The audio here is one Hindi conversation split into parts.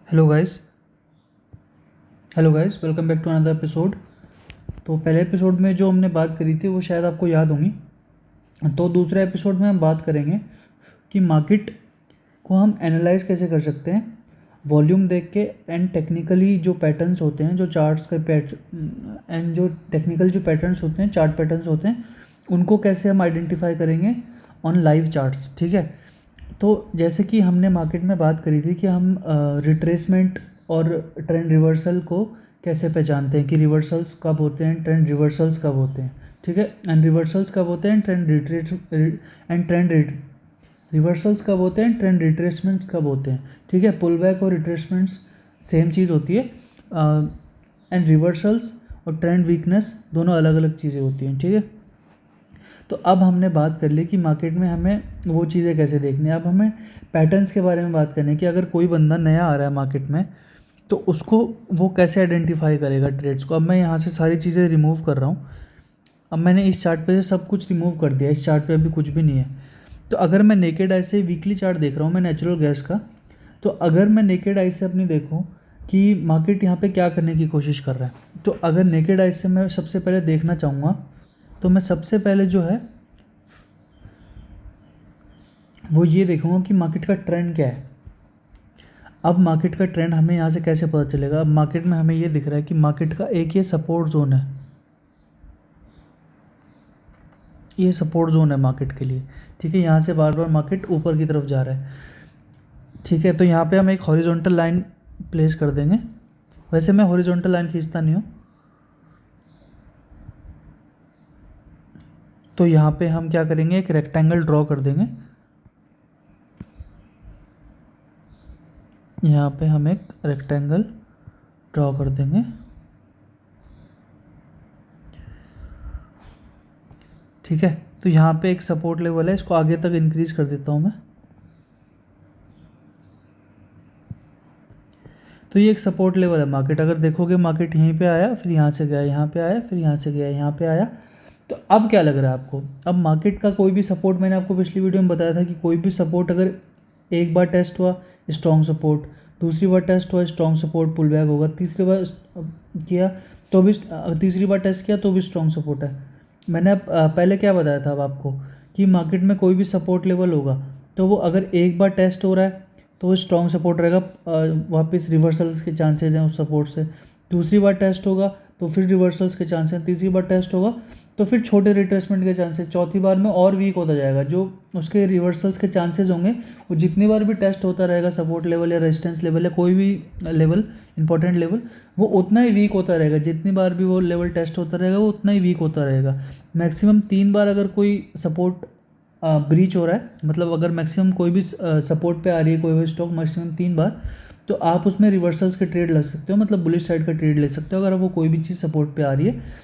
Hello guys welcome back to another episode. तो पहले एपिसोड में जो हमने बात करी थी वो शायद आपको याद होंगी। तो दूसरे एपिसोड में हम बात करेंगे कि मार्केट को हम एनालाइज कैसे कर सकते हैं वॉल्यूम देख के एंड टेक्निकली जो पैटर्न्स होते हैं, जो चार्ट्स के एंड जो टेक्निकल जो पैटर्न्स होते हैं, चार्ट पैटर्न्स होते हैं, उनको कैसे हम आइडेंटिफाई करेंगे ऑन लाइव चार्ट्स। ठीक है। तो जैसे कि हमने मार्केट में बात करी थी कि हम रिट्रेसमेंट और ट्रेंड रिवर्सल को कैसे पहचानते हैं कि रिवर्सल्स कब होते हैं, ट्रेंड रिवर्सल्स कब होते हैं। ठीक है। एंड रिवर्सल्स कब होते हैं, रिवर्सल्स कब होते हैं, ट्रेंड रिट्रेसमेंट्स कब होते हैं। ठीक है। पुल बैक और रिट्रेसमेंट्स सेम चीज़ होती है एंड रिवर्सल्स और ट्रेंड वीकनेस दोनों अलग अलग चीज़ें होती हैं। ठीक है। तो अब हमने बात कर ली कि मार्केट में हमें वो चीज़ें कैसे देखनी है। अब हमें पैटर्न्स के बारे में बात करनी है कि अगर कोई बंदा नया आ रहा है मार्केट में तो उसको वो कैसे आइडेंटिफाई करेगा ट्रेड्स को। अब मैं यहाँ से सारी चीज़ें रिमूव कर रहा हूँ। अब मैंने इस चार्ट पे से सब कुछ रिमूव कर दिया, इस चार्ट पे अभी कुछ भी नहीं है। तो अगर मैं नेकेड आई से वीकली चार्ट देख रहा हूँ मैं नेचुरल गैस का, तो अगर मैं नेकेड आई से अपनी देखूँ कि मार्केट यहाँ पे क्या करने की कोशिश कर रहा है, तो अगर नेकेड आई से मैं सबसे पहले देखना चाहूँगा तो मैं सबसे पहले जो है वो ये देखूँगा कि मार्केट का ट्रेंड क्या है। अब मार्केट का ट्रेंड हमें यहाँ से कैसे पता चलेगा। अब मार्केट में हमें ये दिख रहा है कि मार्केट का एक ये सपोर्ट जोन है, ये सपोर्ट जोन है मार्केट के लिए। ठीक है। यहाँ से बार बार मार्केट ऊपर की तरफ जा रहा है। ठीक है। तो यहाँ पे हम एक हॉरिजॉन्टल लाइन प्लेस कर देंगे। वैसे मैं हॉरिजॉन्टल लाइन खींचता नहीं हूँ, तो यहाँ पे हम क्या करेंगे, एक रेक्टेंगल ड्रॉ कर देंगे। यहाँ पे हम एक रेक्टेंगल ड्रॉ कर देंगे। ठीक है। तो यहाँ पे एक सपोर्ट लेवल है, इसको आगे तक इंक्रीज कर देता हूँ मैं। तो ये एक सपोर्ट लेवल है मार्केट। अगर देखोगे मार्केट यहीं पे आया, फिर यहाँ से गया, यहाँ पे आया, फिर यहाँ से गया, यहाँ पे आया। तो अब क्या लग रहा है आपको, अब मार्केट का कोई भी सपोर्ट, मैंने आपको पिछली वीडियो में बताया था कि कोई भी सपोर्ट अगर एक बार टेस्ट हुआ स्ट्रॉन्ग सपोर्ट, दूसरी बार टेस्ट हुआ स्ट्रॉन्ग सपोर्ट पुल बैक होगा, तीसरी बार किया तो भी, तीसरी बार टेस्ट किया तो भी स्ट्रॉन्ग सपोर्ट है। मैंने अब पहले क्या बताया था अब आपको कि मार्केट में कोई भी सपोर्ट लेवल होगा तो वो अगर एक बार टेस्ट हो रहा है तो वो स्ट्रॉन्ग सपोर्ट रहेगा, वापस रिवर्सल्स के चांसेस हैं उस सपोर्ट से। दूसरी बार टेस्ट होगा तो फिर रिवर्सल्स के चांसेस हैं, तीसरी बार टेस्ट होगा तो फिर छोटे रिट्रेसमेंट के चांसेस, चौथी बार में और वीक होता जाएगा। जो उसके रिवर्सल्स के चांसेस होंगे वो जितनी बार भी टेस्ट होता रहेगा सपोर्ट लेवल या रेजिस्टेंस लेवल या कोई भी लेवल, इंपॉर्टेंट लेवल, वो उतना ही वीक होता रहेगा। जितनी बार भी वो लेवल टेस्ट होता रहेगा वो उतना ही वीक होता रहेगा। मैक्सिमम 3 बार अगर कोई सपोर्ट ब्रीच हो रहा है, मतलब अगर मैक्सिमम कोई भी सपोर्ट पे आ रही है कोई भी स्टॉक मैक्सिमम 3 बार, तो आप उसमें रिवर्सल्स के ट्रेड ले सकते हो, मतलब बुलिश साइड का ट्रेड ले सकते हो। अगर वो कोई भी चीज़ सपोर्ट पे आ रही है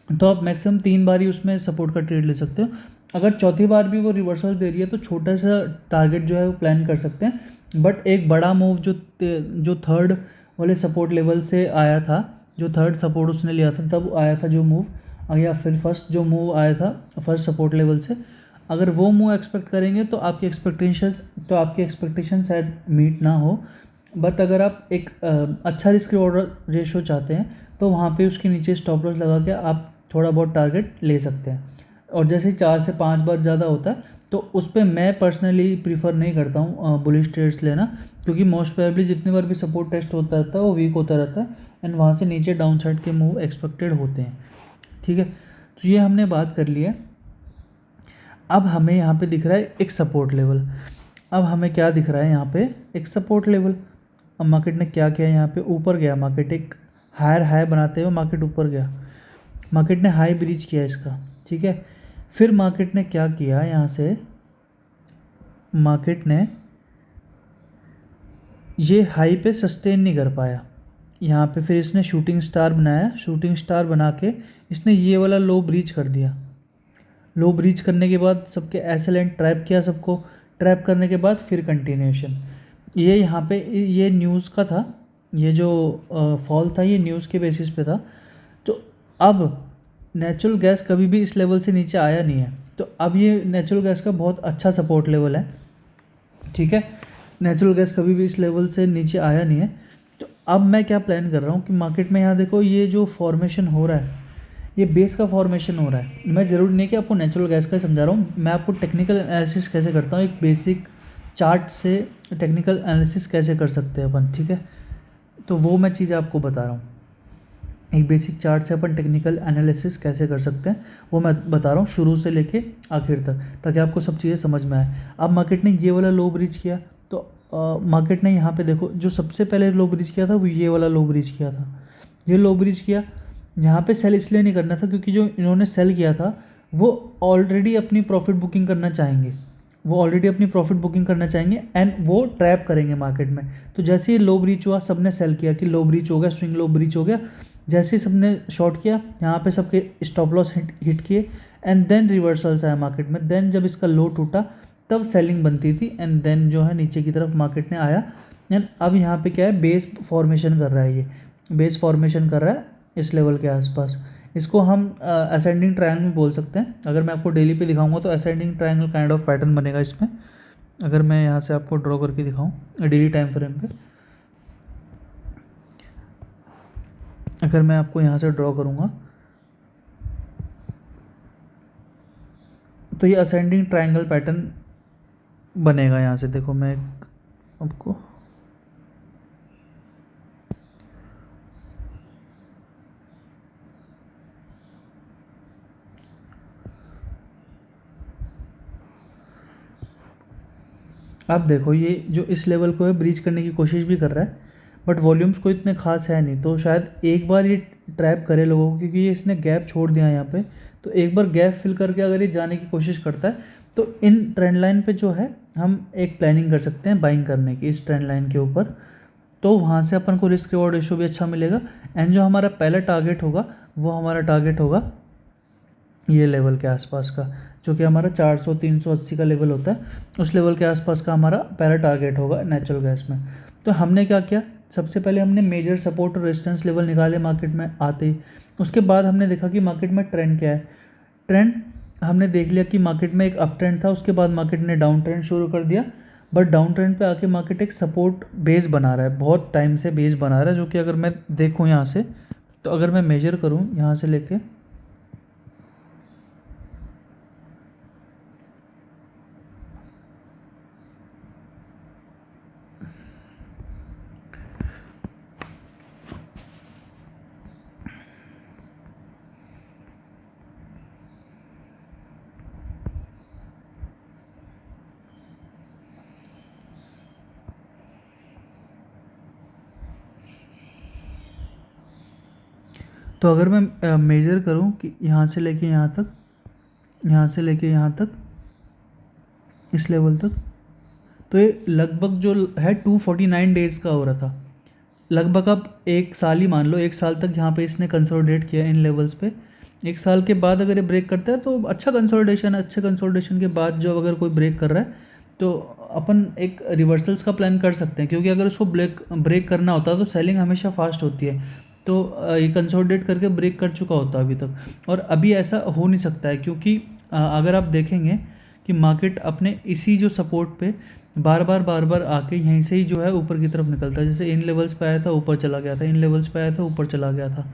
तो आप मैक्सिमम 3 बार ही उसमें सपोर्ट का ट्रेड ले सकते हो। अगर चौथी बार भी वो रिवर्सल दे रही है तो छोटा सा टारगेट जो है वो प्लान कर सकते हैं। बट एक बड़ा मूव जो थर्ड वाले सपोर्ट लेवल से आया था, जो थर्ड सपोर्ट उसने लिया था तब आया था जो मूव, या फिर फर्स्ट जो मूव आया था फर्स्ट सपोर्ट लेवल से, अगर वो मूव एक्सपेक्ट करेंगे तो आपकी एक्सपेक्टेशन शायद मीट ना हो। बट अगर आप एक अच्छा रिस्क रिवॉर्ड रेशो चाहते हैं तो वहाँ पे उसके नीचे स्टॉप लॉस लगा के आप थोड़ा बहुत टारगेट ले सकते हैं। और जैसे 4 से 5 बार ज़्यादा होता है तो उस पर मैं पर्सनली प्रीफर नहीं करता हूँ बुलिश ट्रेड्स लेना, क्योंकि मोस्ट प्रोबेबली जितनी बार भी सपोर्ट टेस्ट होता रहता है वो वीक होता रहता है एंड वहाँ से नीचे डाउन साइड के मूव एक्सपेक्टेड होते हैं। ठीक है। तो ये हमने बात कर लिया। अब हमें यहाँ पे दिख रहा है एक सपोर्ट लेवल। अब हमें क्या दिख रहा है यहाँ पे, एक सपोर्ट लेवल। अब मार्केट ने क्या किया, यहाँ पे ऊपर गया मार्केट, एक हायर हाई बनाते हुए मार्केट ऊपर गया, मार्केट ने हाई ब्रीच किया इसका। ठीक है। फिर मार्केट ने क्या किया, यहाँ से मार्केट ने ये हाई पे सस्टेन नहीं कर पाया, यहाँ पे फिर इसने शूटिंग स्टार बनाया, शूटिंग स्टार बना के इसने ये वाला लो ब्रीच कर दिया। लो ब्रीच करने के बाद सबके एसएलएन ट्रैप किया, सबको ट्रैप करने के बाद फिर कंटिन्यूएशन। ये यहाँ पे ये न्यूज़ का था, ये जो फॉल था ये न्यूज़ के बेसिस पे था। तो अब नेचुरल गैस कभी भी इस लेवल से नीचे आया नहीं है, तो अब ये नेचुरल गैस का बहुत अच्छा सपोर्ट लेवल है। ठीक है। नेचुरल गैस कभी भी इस लेवल से नीचे आया नहीं है। तो अब मैं क्या प्लान कर रहा हूँ कि मार्केट में यहाँ देखो ये जो फॉर्मेशन हो रहा है, ये बेस का फॉर्मेशन हो रहा है। मैं ज़रूरी नहीं कि आपको नेचुरल गैस का समझा रहा हूँ, मैं आपको टेक्निकल एनालिसिस कैसे करता हूँ, एक बेसिक चार्ट से टेक्निकल एनालिसिस कैसे कर सकते हैं अपन, ठीक है। तो वो मैं चीज़ आपको बता रहा हूँ, एक बेसिक चार्ट से अपन टेक्निकल एनालिसिस कैसे कर सकते हैं वो मैं बता रहा हूँ शुरू से लेके आखिर तक, ताकि आपको सब चीज़ें समझ में आए। अब मार्केट ने ये वाला लो ब्रीच किया, तो मार्केट ने यहाँ पे देखो जो सबसे पहले लो ब्रीच किया था वो ये वाला लो ब्रीच किया था। ये लो ब्रीच किया, यहाँ पे सेल इसलिए नहीं करना था क्योंकि जो इन्होंने सेल किया था वो ऑलरेडी अपनी प्रॉफिट बुकिंग करना चाहेंगे, वो ऑलरेडी अपनी प्रॉफिट बुकिंग करना चाहेंगे एंड वो ट्रैप करेंगे मार्केट में। तो जैसे ही लो ब्रीच हुआ, सबने सेल किया कि लो ब्रीच हो गया, स्विंग लो ब्रीच हो गया। जैसे ही सबने शॉर्ट किया, यहाँ पे सबके स्टॉप लॉस हिट किए एंड देन रिवर्सल्स आया मार्केट में। देन जब इसका लो टूटा तब सेलिंग बनती थी एंड देन जो है नीचे की तरफ मार्केट ने आया। एंड अब यहाँ पे क्या है, बेस फॉर्मेशन कर रहा है, ये बेस फॉर्मेशन कर रहा है इस लेवल के आसपास। इसको हम असेंडिंग ट्रायंगल में बोल सकते हैं। अगर मैं आपको डेली पे दिखाऊंगा तो ascending triangle kind of pattern बनेगा इसमें। अगर मैं यहाँ से आपको ड्रॉ करके दिखाऊं डेली टाइम फ्रेम पे, अगर मैं आपको यहाँ से ड्रॉ करूँगा तो ये असेंडिंग ट्रायंगल पैटर्न बनेगा। यहाँ से देखो मैं आपको अब देखो ये जो इस लेवल को है ब्रीच करने की कोशिश भी कर रहा है, बट वॉल्यूम्स को इतने खास है नहीं, तो शायद एक बार ये ट्रैप करे लोगों को, क्योंकि ये इसने गैप छोड़ दिया यहाँ पे। तो एक बार गैप फिल करके अगर ये जाने की कोशिश करता है तो इन ट्रेंड लाइन पे जो है हम एक प्लानिंग कर सकते हैं बाइंग करने की इस ट्रेंड लाइन के ऊपर। तो वहाँ से अपन को रिस्क रिवॉर्ड रेशियो भी अच्छा मिलेगा एंड जो हमारा पहला टारगेट होगा वो हमारा टारगेट होगा ये लेवल के आसपास का, जो कि हमारा 400-380 का लेवल होता है, उस लेवल के आसपास का हमारा पहला टारगेट होगा नेचुरल गैस में। तो हमने क्या किया, सबसे पहले हमने मेजर सपोर्ट और रेजिस्टेंस लेवल निकाले मार्केट में आते ही। उसके बाद हमने देखा कि मार्केट में ट्रेंड क्या है। ट्रेंड हमने देख लिया कि मार्केट में एक अप ट्रेंड था, उसके बाद मार्केट ने डाउन ट्रेंड शुरू कर दिया, बट डाउन ट्रेंड पे आके मार्केट एक सपोर्ट बेस बना रहा है, बहुत टाइम से बेस बना रहा है, जो कि अगर मैं देखूँ यहाँ से, तो अगर मैं मेजर करूँ यहाँ से लेके तो अगर मैं मेजर करूं कि यहाँ से लेके यहाँ तक, यहाँ से लेके यहाँ तक, इस लेवल तक, तो ये लगभग जो है 249 डेज़ का हो रहा था लगभग। अब एक साल ही मान लो, एक साल तक यहाँ पे इसने कंसोलिडेट किया इन लेवल्स पे। एक साल के बाद अगर ये ब्रेक करता है तो अच्छा कंसोलिडेशन है, अच्छे कंसोलिडेशन के बाद जो अगर कोई ब्रेक कर रहा है तो अपन एक रिवर्सल्स का प्लान कर सकते हैं, क्योंकि अगर उसको ब्रेक करना होता है तो सेलिंग हमेशा फास्ट होती है। तो ये कंसोलिडेट करके ब्रेक कर चुका होता है अभी तक, और अभी ऐसा हो नहीं सकता है, क्योंकि अगर आप देखेंगे कि मार्केट अपने इसी जो सपोर्ट पे बार बार आके यहीं से ही जो है ऊपर की तरफ निकलता है। जैसे इन लेवल्स पे आया था ऊपर चला गया था, इन लेवल्स पे आया था ऊपर चला गया था,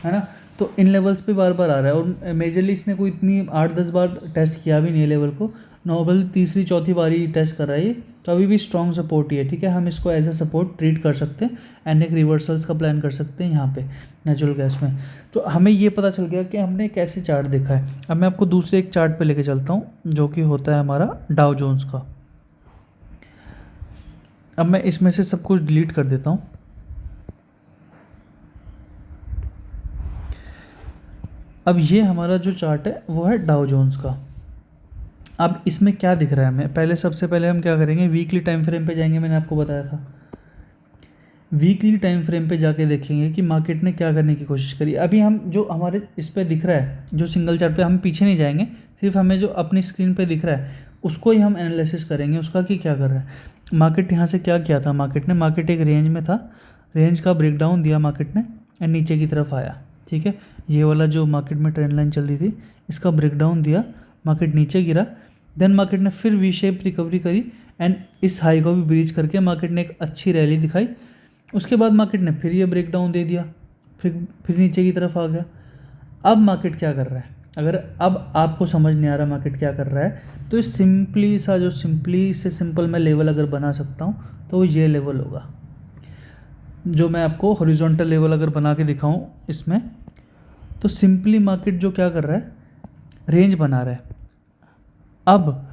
है ना। तो इन लेवल्स पे बार बार आ रहा है, और मेजरली इसने कोई इतनी 8-10 बार टेस्ट किया भी नहीं है लेवल को, नॉर्मल तीसरी चौथी बारी टेस्ट कर रहा है ये। तो अभी भी स्ट्रॉन्ग सपोर्ट ही है, ठीक है, हम इसको एज ए सपोर्ट ट्रीट कर सकते हैं एंड एक रिवर्सल्स का प्लान कर सकते हैं यहाँ पे नेचुरल गैस में। तो हमें ये पता चल गया कि हमने कैसे चार्ट देखा है। अब मैं आपको दूसरे एक चार्ट पे लेके चलता हूँ जो कि होता है हमारा डाउ जोन्स का। अब मैं इसमें से सब कुछ डिलीट कर देता हूँ। अब ये हमारा जो चार्ट है वो है डाउ जोन्स का। अब इसमें क्या दिख रहा है हमें, पहले सबसे पहले हम क्या करेंगे, वीकली टाइम फ्रेम पे जाएंगे। मैंने आपको बताया था वीकली टाइम फ्रेम पे जाके देखेंगे कि मार्केट ने क्या करने की कोशिश करी। अभी हम जो हमारे इस पे दिख रहा है जो सिंगल चार्ट पे, हम पीछे नहीं जाएंगे, सिर्फ हमें जो अपनी स्क्रीन पे दिख रहा है उसको ही हम एनालिसिस करेंगे उसका कि क्या कर रहा है मार्केट। यहाँ से क्या किया था मार्केट एक रेंज में था, रेंज का ब्रेकडाउन दिया मार्केट ने एंड नीचे की तरफ आया, ठीक है। ये वाला जो मार्केट में ट्रेंड लाइन चल रही थी इसका ब्रेकडाउन दिया, मार्केट नीचे गिरा, देन मार्केट ने फिर वी शेप रिकवरी करी एंड इस हाई को भी ब्रीच करके मार्केट ने एक अच्छी रैली दिखाई। उसके बाद मार्केट ने फिर ये ब्रेकडाउन दे दिया, फिर नीचे की तरफ आ गया। अब मार्केट क्या कर रहा है, अगर अब आपको समझ नहीं आ रहा मार्केट क्या कर रहा है, तो इस सिंपली से सिंपल मैं लेवल अगर बना सकता हूँ तो ये लेवल होगा, जो मैं आपको हॉरिजॉन्टल लेवल अगर बना के दिखाऊँ इसमें, तो सिंपली मार्केट जो क्या कर रहा है, रेंज बना रहा है। अब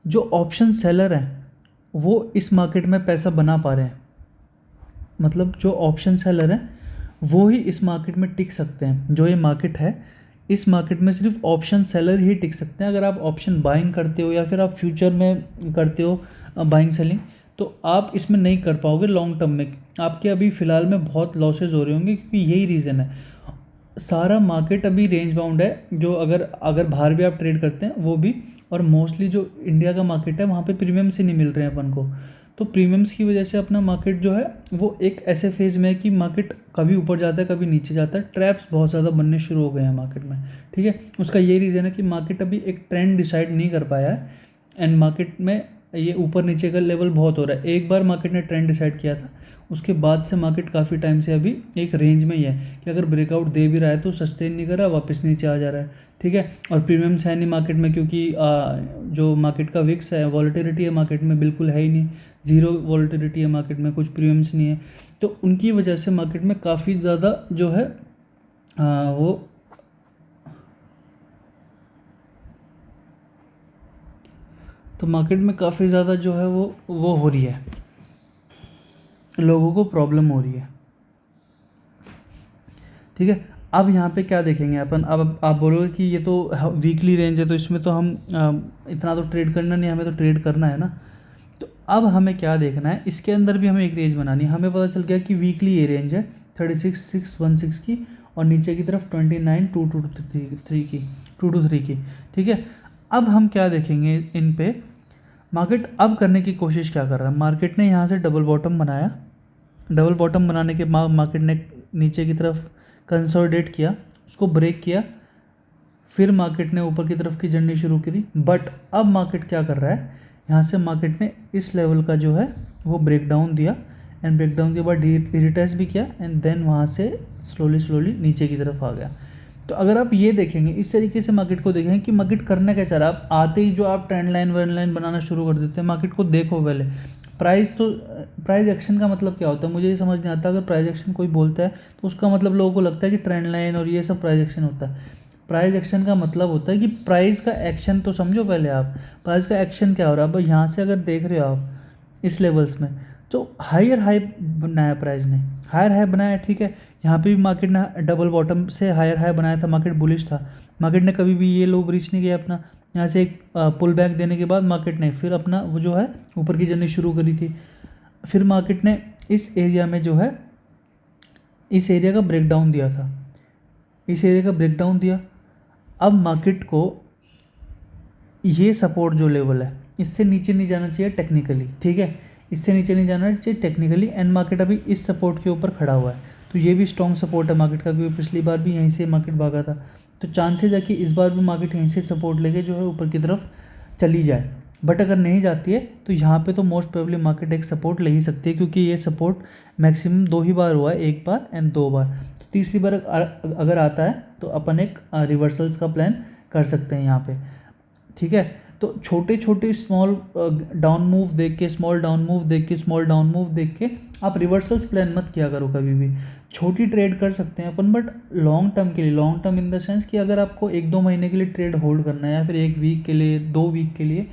जो ऑप्शन सेलर हैं वो इस मार्केट में पैसा बना पा रहे हैं, मतलब जो ऑप्शन सेलर हैं वो ही इस मार्केट में टिक सकते हैं। जो ये मार्केट है, इस मार्केट में सिर्फ ऑप्शन सेलर ही टिक सकते हैं। अगर आप ऑप्शन बाइंग करते हो या फिर आप फ्यूचर में करते हो बाइंग सेलिंग, तो आप इसमें नहीं कर पाओगे लॉन्ग टर्म में। आपके अभी फ़िलहाल में बहुत लॉसेज हो रहे होंगे, क्योंकि यही रीज़न है। सारा मार्केट अभी रेंज बाउंड है, जो अगर बाहर भी आप ट्रेड करते हैं वो भी, और मोस्टली जो इंडिया का मार्केट है वहाँ पे प्रीमियम से नहीं मिल रहे हैं अपन को। तो प्रीमियम्स की वजह से अपना मार्केट जो है वो एक ऐसे फेज़ में है कि मार्केट कभी ऊपर जाता है कभी नीचे जाता है। ट्रैप्स बहुत ज़्यादा बनने शुरू हो गए हैं मार्केट में, ठीक है। उसका ये रीज़न है कि मार्केट अभी एक ट्रेंड डिसाइड नहीं कर पाया है, एंड मार्केट में ये ऊपर नीचे का लेवल बहुत हो रहा है। एक बार मार्केट ने ट्रेंड डिसाइड किया था, उसके बाद से मार्केट काफ़ी टाइम से अभी एक रेंज में ही है कि अगर ब्रेकआउट दे भी रहा है तो सस्टेन नहीं कर रहा, वापस नीचे आ जा रहा है, ठीक है। और प्रीमियम्स है नहीं मार्केट में, क्योंकि जो मार्केट का विक्स है, वॉलेटिलिटी है मार्केट में बिल्कुल है ही नहीं, ज़ीरो वॉलेटिलिटी है मार्केट में, कुछ प्रीमियम्स नहीं है। तो उनकी वजह से मार्केट में काफ़ी ज़्यादा जो है वो तो मार्केट में काफ़ी ज़्यादा जो है वो हो रही है, लोगों को प्रॉब्लम हो रही है, ठीक है। अब यहाँ पे क्या देखेंगे अपन, अब आप बोलोगे कि ये तो वीकली रेंज है तो इसमें तो हम इतना तो ट्रेड करना नहीं, हमें तो ट्रेड करना है ना। तो अब हमें क्या देखना है, इसके अंदर भी हमें एक रेंज बनानी है। हमें पता चल गया कि वीकली ये रेंज है 36,616 की, और नीचे की तरफ 29,223 की, ठीक है। अब हम क्या देखेंगे इन पे, मार्केट अब करने की कोशिश क्या कर रहा है। मार्केट ने यहाँ से डबल बॉटम बनाया, डबल बॉटम बनाने के बाद मार्केट ने नीचे की तरफ कंसोलिडेट किया, उसको ब्रेक किया, फिर मार्केट ने ऊपर की तरफ की जर्नी शुरू करी। बट अब मार्केट क्या कर रहा है, यहाँ से मार्केट ने इस लेवल का जो है वो ब्रेक डाउन दिया, एंड ब्रेक डाउन के बाद रिटेस्ट भी किया, एंड देन वहाँ से स्लोली नीचे की तरफ आ गया। तो अगर आप ये देखेंगे, इस तरीके से मार्केट को देखेंगे कि मार्केट करना क्या चाह रहा है। आप आते ही जो आप ट्रेंड लाइन वन लाइन बनाना शुरू कर देते हैं, मार्केट को देखो पहले। प्राइस एक्शन का मतलब क्या होता है, मुझे ये समझ नहीं आता। अगर प्राइस एक्शन कोई बोलता है तो उसका मतलब लोगों को लगता है कि ट्रेंड लाइन और ये सब प्राइस एक्शन होता है। प्राइस एक्शन का मतलब होता है कि प्राइस का एक्शन तो समझो पहले आप, प्राइस का एक्शन क्या हो रहा है। अब यहाँ से अगर देख रहे हो आप इस लेवल्स में, तो हायर हाई बनाया प्राइस ने, हायर हाई बनाया, ठीक है। यहाँ पे भी मार्केट ने डबल बॉटम से हायर हाई बनाया था, मार्केट बुलिश था, मार्केट ने कभी भी ये लो ब्रीच नहीं किया अपना। यहाँ से एक पुल बैक देने के बाद मार्केट ने फिर अपना वो जो है ऊपर की जर्नी शुरू करी थी। फिर मार्केट ने इस एरिया में जो है इस एरिया का ब्रेकडाउन दिया था, इस एरिया का ब्रेकडाउन दिया। अब मार्केट को ये सपोर्ट जो लेवल है इससे नीचे नहीं जाना चाहिए टेक्निकली, ठीक है, इससे नीचे नहीं जाना चाहिए टेक्निकली, एंड मार्केट अभी इस सपोर्ट के ऊपर खड़ा हुआ है। तो ये भी स्ट्रॉन्ग सपोर्ट है मार्केट का, क्योंकि पिछली बार भी यहीं से मार्केट भागा था। तो चांसेज है कि इस बार भी मार्केट यहीं से सपोर्ट लेके जो है ऊपर की तरफ चली जाए। बट अगर नहीं जाती है तो यहाँ पे तो मोस्ट प्रोबेबली मार्केट एक सपोर्ट ले ही सकती है, क्योंकि ये सपोर्ट मैक्सिमम 2 ही बार हुआ है, 1 बार एंड 2 बार। तो तीसरी बार अगर आता है तो अपन एक रिवर्सल्स का प्लान कर सकते हैं यहाँ पे, ठीक है। तो छोटे छोटे स्मॉल डाउन मूव देख के, स्मॉल डाउन मूव देख के, स्मॉल डाउन मूव देख के आप रिवर्सल्स प्लान मत किया करो कभी भी। छोटी ट्रेड कर सकते हैं अपन, बट लॉन्ग टर्म के लिए, long term in the sense कि अगर आपको 1-2 महीने के लिए ट्रेड होल्ड करना है, या फिर 1 वीक के लिए, 2 वीक के लिए,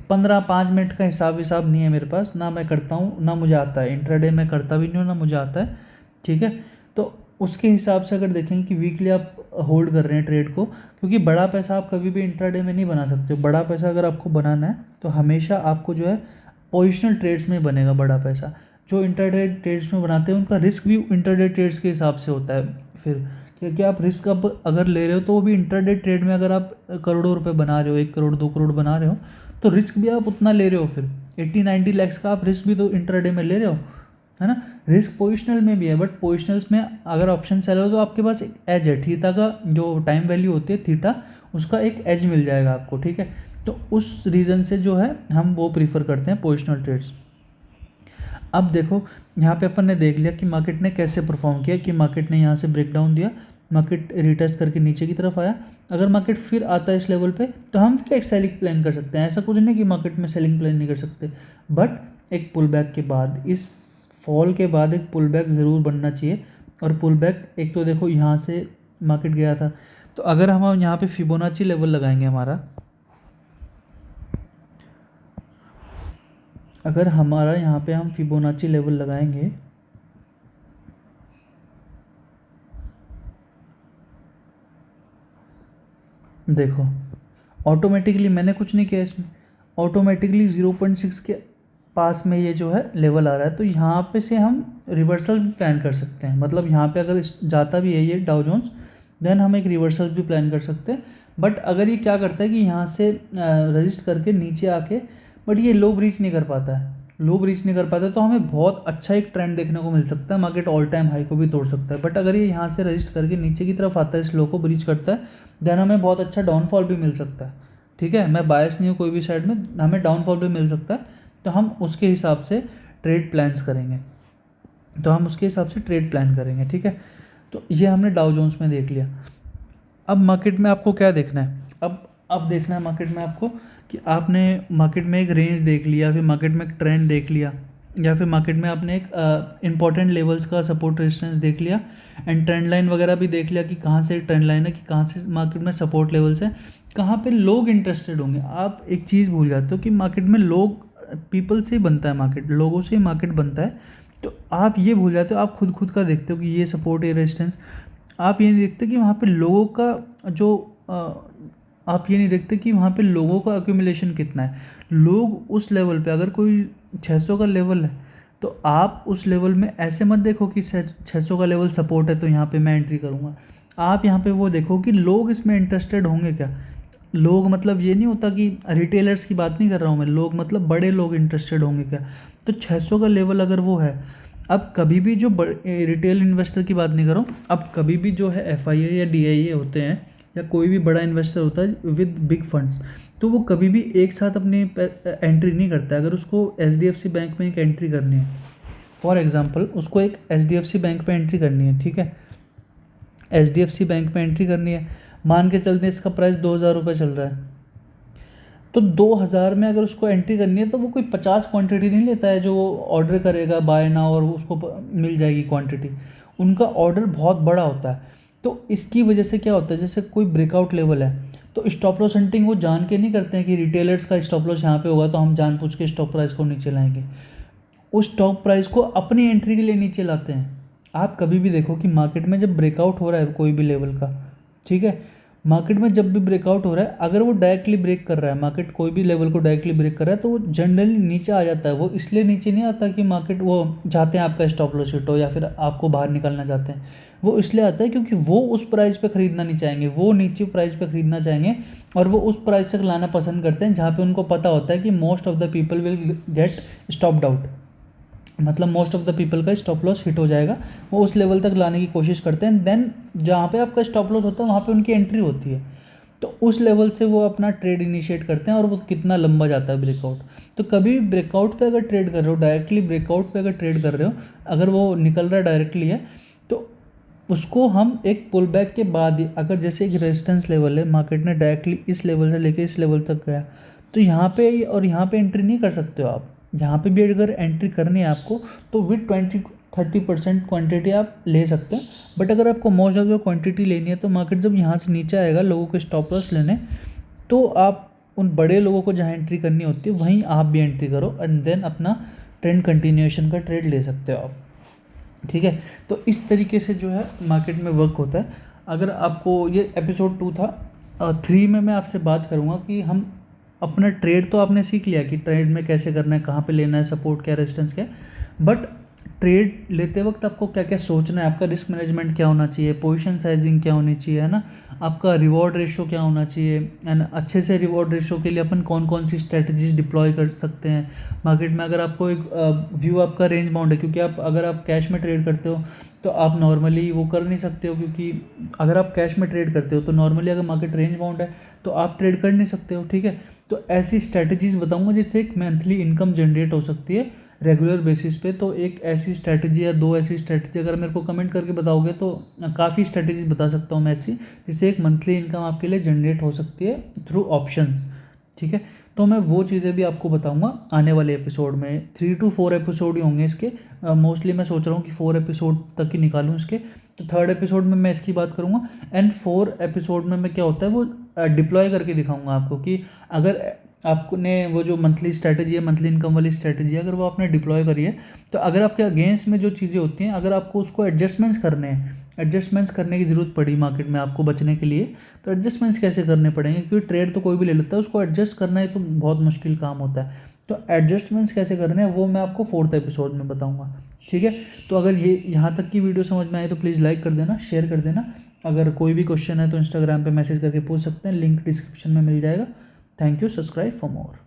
15-5 मिनट का हिसाब नहीं है मेरे पास, ना मैं करता हूँ ना मुझे आता है, इंट्राडे में करता भी नहीं हूँ ना मुझे आता है, ठीक है। तो उसके हिसाब से अगर देखेंगे कि वीकली आप होल्ड कर रहे हैं ट्रेड को, क्योंकि बड़ा पैसा आप कभी भी इंट्राडे में नहीं बना सकते। बड़ा पैसा अगर आपको बनाना है तो हमेशा आपको जो है पोजिशनल ट्रेड्स में बनेगा बड़ा पैसा। जो इंट्राडे ट्रेड्स में बनाते हैं उनका रिस्क भी इंट्राडे ट्रेड्स के हिसाब से होता है फिर, क्योंकि आप रिस्क अब अगर ले रहे हो तो वो भी इंट्राडे ट्रेड में, अगर आप करोड़ों रुपए बना रहे हो, 1 करोड़ 2 करोड़ बना रहे हो, तो रिस्क भी आप उतना ले रहे हो। फिर 80-90 लाख का आप रिस्क भी तो इंट्राडे में ले रहे हो, है ना। रिस्क पोजिशनल में भी है, बट पोजिशनल्स में अगर ऑप्शन सेल हो तो आपके पास एक एज है, थीटा का जो टाइम वैल्यू होती है, थीटा, उसका एक एज मिल जाएगा आपको, ठीक है। तो उस रीज़न से जो है हम वो प्रीफर करते हैं पोजिशनल ट्रेड्स। अब देखो यहाँ पे अपन ने देख लिया कि मार्केट ने कैसे परफॉर्म किया, कि मार्केट ने यहाँ से ब्रेक डाउन दिया, मार्केट रिटेस्ट करके नीचे की तरफ आया। अगर मार्केट फिर आता है इस लेवल पे तो हम फिर एक सेलिंग प्लान कर सकते हैं। ऐसा कुछ नहीं कि मार्केट में सेलिंग प्लान नहीं कर सकते, बट एक पुल बैक के बाद, इस फॉल के बाद एक पुल बैक ज़रूर बनना चाहिए। और पुल बैक एक तो देखो यहाँ से मार्केट गया था, तो अगर हम यहाँ पे फिबोनाची लेवल लगाएंगे अगर हमारा यहाँ पे हम फिबोनाची लेवल लगाएंगे देखो, ऑटोमेटिकली मैंने कुछ नहीं किया इसमें, ऑटोमेटिकली 0.6 के पास में ये जो है लेवल आ रहा है। तो यहाँ पे से हम रिवर्सल भी प्लान कर सकते हैं। मतलब यहाँ पे अगर जाता भी है ये डाउ जोन्स, देन हम एक रिवर्सल्स भी प्लान कर सकते हैं। बट अगर ये क्या करता है कि यहाँ से रजिस्ट करके नीचे आके, बट ये लो ब्रीच नहीं कर पाता है, तो हमें बहुत अच्छा एक ट्रेंड देखने को मिल सकता है। मार्केट ऑल टाइम हाई को भी तोड़ सकता है। बट अगर ये यहाँ से रजिस्ट करके नीचे की तरफ आता है, इस लो को ब्रीच करता है, देन हमें बहुत अच्छा डाउनफॉल भी मिल सकता है। ठीक है, मैं बायस नहीं हूँ कोई भी साइड में, हमें डाउनफॉल भी मिल सकता है। तो हम उसके हिसाब से ट्रेड प्लान्स करेंगे, ठीक है। तो ये हमने डाउ जोन्स में देख लिया। अब मार्केट में आपको क्या देखना है, अब देखना है मार्केट में आपको कि आपने मार्केट में एक रेंज देख लिया, फिर मार्केट में एक ट्रेंड देख लिया, या फिर मार्केट में आपने एक इंपॉर्टेंट लेवल्स का सपोर्ट रेजिस्टेंस देख लिया, एंड ट्रेंड लाइन वगैरह भी देख लिया कि कहाँ से ट्रेंड लाइन है, कि कहाँ से मार्केट में सपोर्ट लेवल्स हैं, कहाँ पे लोग इंटरेस्टेड होंगे। आप एक चीज़ भूल जाते हो कि मार्केट में लोग, पीपल से ही बनता है मार्केट, लोगों से ही मार्केट बनता है। तो आप ये भूल जाते हो, आप खुद का देखते हो कि ये सपोर्ट, ये रेजिस्टेंस, आप ये नहीं देखते कि वहाँ पे लोगों का जो आप ये नहीं देखते कि वहाँ पे लोगों का एक्यूमुलेशन कितना है। लोग उस लेवल पे, अगर कोई 600 का लेवल है, तो आप उस लेवल में ऐसे मत देखो कि 600 का लेवल सपोर्ट है तो यहाँ पे मैं एंट्री करूँगा। आप यहाँ पे वो देखो कि लोग इसमें इंटरेस्टेड होंगे क्या। लोग मतलब ये नहीं होता कि रिटेलर्स की बात नहीं कर रहा हूँ मैं, लोग मतलब बड़े लोग इंटरेस्टेड होंगे क्या। तो 600 का लेवल अगर वो है, अब कभी भी जो रिटेल इन्वेस्टर की बात नहीं कर रहा हूँ, अब कभी भी जो है FIA या DIA होते हैं, या कोई भी बड़ा इन्वेस्टर होता है विद बिग फंड्स, तो वो कभी भी एक साथ अपनी एंट्री नहीं करता है। अगर उसको HDFC बैंक में एक एंट्री करनी है, फॉर एग्जांपल उसको एक HDFC बैंक में एंट्री करनी है, ठीक है, HDFC बैंक में एंट्री करनी है, मान के चलते इसका प्राइस 2000 रुपये चल रहा है, तो 2000 में अगर उसको एंट्री करनी है तो वो कोई 50 क्वांटिटी नहीं लेता है जो वो ऑर्डर करेगा बाय नाउ और उसको मिल जाएगी क्वांटिटी। उनका ऑर्डर बहुत बड़ा होता है। तो इसकी वजह से क्या होता है, जैसे कोई ब्रेकआउट लेवल है तो स्टॉप लॉस हंटिंग वो जान के नहीं करते हैं कि रिटेलर्स का स्टॉप लॉस यहाँ पे होगा तो हम जानबूझ के स्टॉक प्राइस को नीचे लाएंगे। उस स्टॉक प्राइस को अपनी एंट्री के लिए नीचे लाते हैं। आप कभी भी देखो कि मार्केट में जब ब्रेकआउट हो रहा है कोई भी लेवल का, ठीक है, मार्केट में जब भी ब्रेकआउट हो रहा है, अगर वो डायरेक्टली ब्रेक कर रहा है, मार्केट कोई भी लेवल को डायरेक्टली ब्रेक कर रहा है, तो वो जनरली नीचे आ जाता है। वो इसलिए नीचे नहीं आता कि मार्केट वो चाहते हैं आपका स्टॉप लॉस हिट हो या फिर आपको बाहर निकलना चाहते हैं। वो इसलिए आता है क्योंकि वो उस प्राइस पे ख़रीदना नहीं चाहेंगे, वो नीचे प्राइस पे ख़रीदना चाहेंगे, और वो उस प्राइस तक लाना पसंद करते हैं जहाँ पे उनको पता होता है कि most of the people will get stopped out, मतलब मोस्ट ऑफ द पीपल का स्टॉप लॉस हिट हो जाएगा। वो उस लेवल तक लाने की कोशिश करते हैं, देन जहाँ पे आपका स्टॉप लॉस होता है वहाँ पे उनकी एंट्री होती है। तो उस लेवल से वो अपना ट्रेड इनिशिएट करते हैं और वो कितना लंबा जाता है ब्रेकआउट। तो कभी भी ब्रेकआउट पे अगर ट्रेड कर रहे हो, डायरेक्टली ब्रेकआउट पे अगर ट्रेड कर रहे हो, अगर वो निकल रहा है डायरेक्टली है, तो उसको हम एक पुल बैक के बाद ही, अगर जैसे एक रेजिस्टेंस लेवल है, मार्केट ने डायरेक्टली इस लेवल से लेके इस लेवल तक गया, तो यहाँ पे और यहाँ पे एंट्री नहीं कर सकते हो आप। यहाँ पे भी अगर एंट्री करनी है आपको तो विद 20-30% क्वांटिटी आप ले सकते हैं। बट अगर आपको मोस्ट ऑफ द क्वांटिटी लेनी है तो मार्केट जब यहाँ से नीचे आएगा लोगों को स्टॉप लॉस लेने, तो आप उन बड़े लोगों को जहाँ एंट्री करनी होती है वहीं आप भी एंट्री करो, एंड देन अपना ट्रेंड कंटिन्यूएशन का ट्रेड ले सकते हो आप। ठीक है, तो इस तरीके से जो है मार्केट में वर्क होता है। अगर आपको ये एपिसोड 2 था, 3 में मैं आपसे बात करूँगा कि हम अपना ट्रेड तो आपने सीख लिया कि ट्रेड में कैसे करना है, कहाँ पे लेना है, सपोर्ट क्या, रेजिस्टेंस क्या, बट ट्रेड लेते वक्त आपको क्या क्या सोचना है, आपका रिस्क मैनेजमेंट क्या होना चाहिए, पोजीशन साइजिंग क्या होनी चाहिए, है ना, आपका रिवॉर्ड रेशो क्या होना चाहिए, एंड अच्छे से रिवॉर्ड रेशो के लिए अपन कौन कौन सी स्ट्रेटजीज डिप्लॉय कर सकते हैं मार्केट में। अगर आपको एक व्यू आपका रेंज बाउंड है, क्योंकि अगर आप कैश में ट्रेड करते हो तो आप नॉर्मली वो कर नहीं सकते हो, क्योंकि अगर आप कैश में ट्रेड करते हो तो नॉर्मली अगर मार्केट रेंज बाउंड है तो आप ट्रेड कर नहीं सकते हो, ठीक है। तो ऐसी स्ट्रैटेजीज बताऊंगा जिससे एक मंथली इनकम जनरेट हो सकती है रेगुलर बेसिस पे। तो एक ऐसी स्ट्रैटेजी या दो ऐसी स्ट्रैटेजी अगर मेरे को कमेंट करके बताओगे तो काफ़ी स्ट्रैटेजीज बता सकता हूँ मैं ऐसी, जिससे एक मंथली इनकम आपके लिए जनरेट हो सकती है थ्रू ऑप्शंस, ठीक है। तो मैं वो चीज़ें भी आपको बताऊंगा आने वाले एपिसोड में। 3 to 4 एपिसोड ही होंगे इसके, मोस्टली मैं सोच रहा हूँ कि 4 एपिसोड तक ही निकालूँ इसके। तो 3rd एपिसोड में मैं इसकी बात करूँगा, एंड 4 एपिसोड में मैं क्या होता है वो डिप्लॉय करके दिखाऊंगा आपको कि अगर आपने वो जो मंथली स्ट्रैटेजी है, मंथली इनकम वाली स्ट्रैटेजी है, अगर वो आपने डिप्लॉय करी है तो अगर आपके अगेंस्ट में जो चीज़ें होती हैं, अगर आपको उसको एडजस्टमेंट्स करने हैं, एडजस्टमेंट्स करने की ज़रूरत पड़ी मार्केट में आपको बचने के लिए, तो एडजस्टमेंट्स कैसे करने पड़ेंगे, क्योंकि ट्रेड तो कोई भी ले लेता है, उसको एडजस्ट करना ही तो बहुत मुश्किल काम होता है। तो एडजस्टमेंट्स कैसे करने हैं वो मैं आपको 4th एपिसोड में बताऊंगा, ठीक है। तो अगर ये यहाँ तक की वीडियो समझ में आई तो प्लीज़ लाइक कर देना, शेयर कर देना। अगर कोई भी क्वेश्चन है तो इंस्टाग्राम पे मैसेज करके पूछ सकते हैं, लिंक डिस्क्रिप्शन में मिल जाएगा। Thank you, subscribe for more.